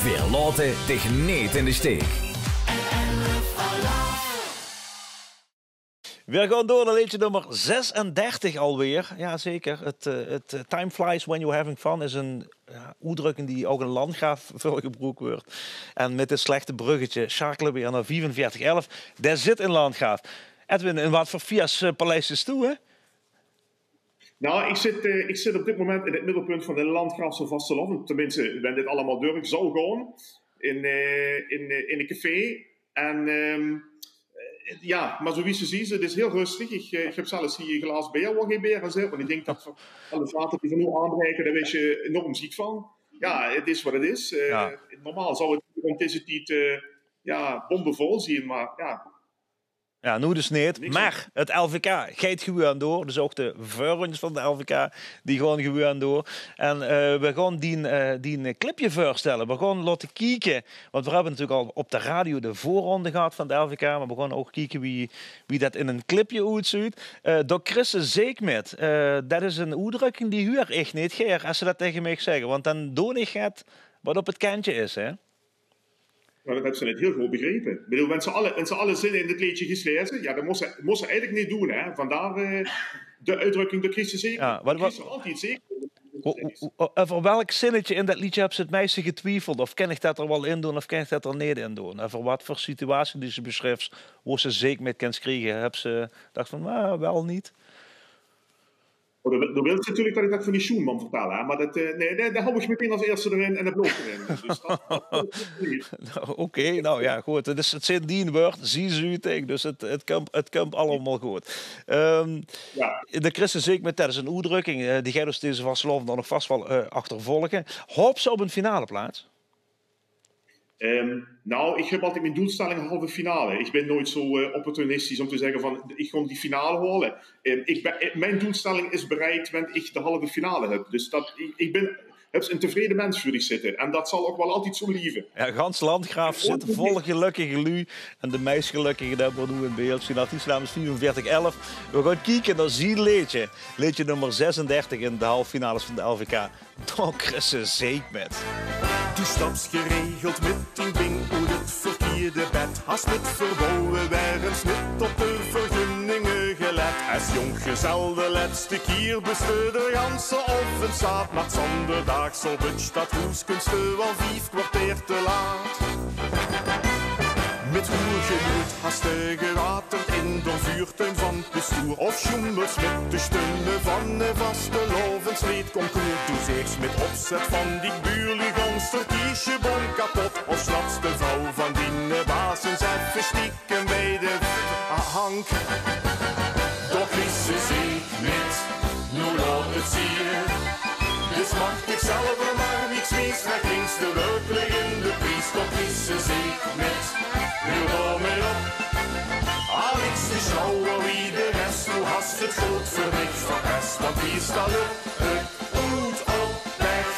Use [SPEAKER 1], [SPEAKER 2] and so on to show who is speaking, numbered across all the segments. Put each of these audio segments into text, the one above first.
[SPEAKER 1] Wir laten dich niet in de steek.
[SPEAKER 2] We gaan door naar liedje nummer 36 alweer. Ja, zeker. Het time flies when you're having fun is een uitdrukking die ook een landgraaf veel gebruikt wordt. En met dit slechte bruggetje schakelen we weer naar 4511. Daar zit een landgraaf. Edwin, in wat voor Fias paleis is toe, hè?
[SPEAKER 3] Nou, ik zit op dit moment in het middelpunt van de landgraafse vasteland. Tenminste, ben dit allemaal door. Ik zal gewoon in een café. En ja, maar zoals je ziet, het is heel rustig. Ik heb zelfs hier een glaas bier waar geen bier in zit. Want ik denk dat alle water die van nu aanbreken, daar word je enorm ziek van. Ja, het is wat het is. Normaal zou het rond deze tijd bombenvol zien, maar ja.
[SPEAKER 2] Ja, nu dus niet. Maar het LVK gaat gewoon door. Dus ook de voorrondes van de LVK, die gaan gewoon door. En we gaan die clipje voorstellen. We gaan laten kijken. Want we hebben natuurlijk al op de radio de voorronde gehad van de LVK. Maar we gaan ook kijken wie dat in een clipje uitziet. Door Chris Zeekmet. Dat is een uitdrukking die huur echt niet geeft, als ze dat tegen mij zeggen. Want dan doe ik het wat op het kantje is, hè.
[SPEAKER 3] Maar dat hebben ze net heel goed begrepen. Ik bedoel, wenn ze alle zinnen in dit liedje gelezen, ja, dat moest ze eigenlijk niet doen, hè. Vandaar de uitdrukking, de Christen zeker.
[SPEAKER 2] Ja,
[SPEAKER 3] altijd zeker.
[SPEAKER 2] Over welk zinnetje in dat liedje hebben ze het meeste getwijfeld? Of kan ik dat er wel in doen, of kan ik dat er niet in doen? Over wat voor situatie die ze beschrijft, hoe ze zeker met kan krijgen, hebben ze gedacht van, nou, wel niet.
[SPEAKER 3] Dan wil ze natuurlijk dat ik dat van die Schoenman vertel, hè? Maar daar hou ik meteen als eerste erin en de blok erin. Dus dat
[SPEAKER 2] Oké, nou ja, goed. Het zit die woord, zie ze tegen, dus het komt allemaal goed. De Christen zeker met dat is een uitdrukking, die gaat dus deze vastelovend dan nog vast wel achtervolgen. Hoop ze op een finale plaats?
[SPEAKER 3] Nou, ik heb altijd mijn doelstelling halve finale. Ik ben nooit zo opportunistisch om te zeggen van ik ga die finale halen. Mijn doelstelling is bereikt wanneer ik de halve finale heb. Dus ik ben een tevreden mens voor die zitten. En dat zal ook wel altijd zo blijven.
[SPEAKER 2] Ja, gans landgraaf zit vol gelukkige lui. En de meest gelukkige dat we nu in beeld zien. Dat is namens 4411. We gaan kijken naar zien liedje. Liedje nummer 36 in de halve finales van de LVK. Door Chris Zeekmet.
[SPEAKER 4] Du staps geregeld met die bing uit het verkeerde bed. Hast met verbouwen werens niet op de vergunningen gelet. Als jonggezel de laatste keer bestuurde de ganse offensaat. Maar zonderdaags op het stadhoeskunste wel 5 kwartier te laat. Met roergemoed hast de gewaterd in de vuurtuin van het bestuur. Of schoemers met de steunen van de vaste lovensleed concours. Doe zeeks met opzet van die buurliganster kiesje bon kapot. Of slaps de vrouw van die bazens even stikken bij de hank. Doch is ze zeek niet, nu laat het zien. Dus mag ik zelf er maar niks mis. Naar links de werkelijk in de prijs. Doch is ze zeek niet. Nu ga mee op. Alex de schouwer wie de rest. Nu hast het goed voor niks verpest. Want hier staat het goed op weg.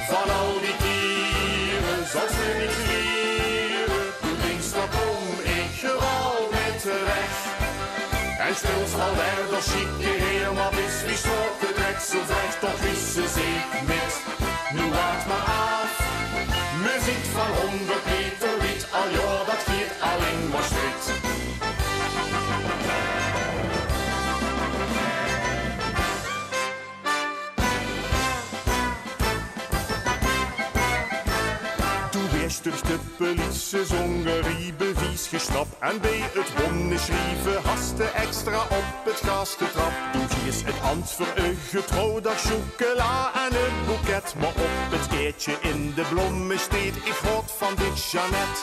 [SPEAKER 4] Van al die dieren zal ze niet leren. Du denkst dat kom ik gewoon met terecht. En speelt al daar door chique heer. Maar wist wie stoot de trek zo vrecht. Toch is ze zeker met. Nu wacht maar af. Muziek van 100 meter wiet, al ja, dat geeft alleen maar strikt. Toen weerst durch de politie zongerie bewijs gesnapt. En bij het wonnen schrijven haste extra op het gas getrapt. Toen gies het hand voor een getrouwdag chocola en een boeket. Maar op het keertje in de bloemen steed ik hoort van dit Jeannette.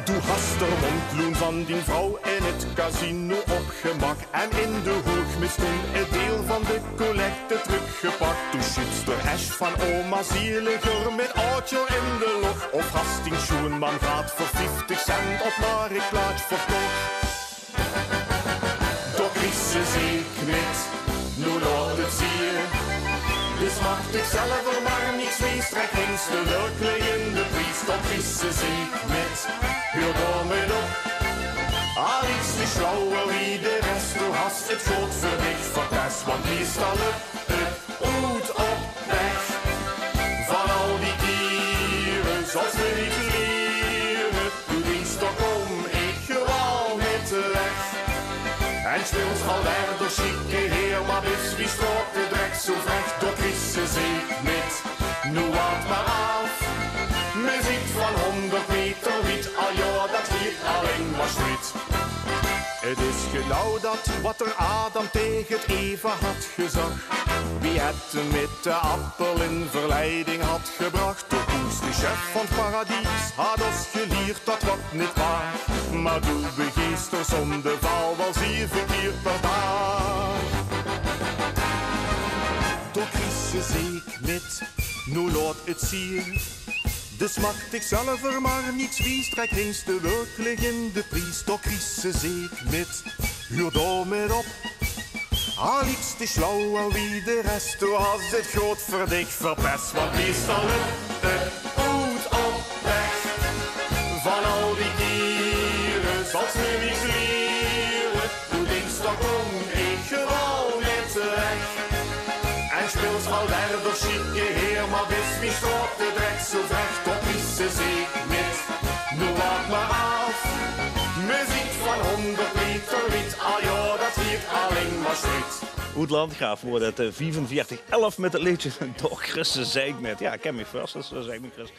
[SPEAKER 4] Toen hast er mondloen van die vrouw in het casino opgemak. En in de hoogmis toen het deel van de collecte teruggepakt. Toen schietst de hash van oma zieliger met oudje in de log. Of Hastings Schoenman gaat voor 50 cent op marktplaats verkocht. Toch is ze zeker niet, nu laat het zien. Dus mag ik zelf er maar niks wees. Trek links de werkelijk in de prijs. Toch is ze zeker niet, heel door met op. Alex de schouwer wie de rest. Nu hast het goed voor niks verpest. Want hier staat het goed op weg. Van al die En speelt al door chique heer, maar bis wie stroopt de drek zo vecht door Christen zeek met. Nu wacht maar af, muziek van 100 meter wiet, al ja, dat hier alleen maar street. Het is genau dat wat er Adam tegen het Eva had gezegd. Wie het met de appel in verleiding had gebracht. De koers, de chef van het paradies, had ons geleerd dat wat niet waar. Maar doe begeest er zonder val wel 7 keer per dag. Door Christus ik niet, nu laat het zien. Dus mag ik zelf er maar niets wie, strek eens de werkelijk in de prijs. Door Christus ik met, huur door met op. Al iets te slauw en wie de rest, toen was het groot verdikt verpest. Want meestal het goed op weg. Van al die dieren zal ze niets leren. Doe dinsdag kom ik gewoon net terecht. En speelt al door chique heer, maar wist wie stroopt de drek zo vecht. Op Christus ik met, nu wacht maar af. Muziek van 100 meter wiet, al ja, dat hier alleen maar street.
[SPEAKER 2] Hoe het landgraaf wordt het 45-11 met het liedje Door Christus zei ik met. Ja, ik ken me first, dus zei ik met Christus.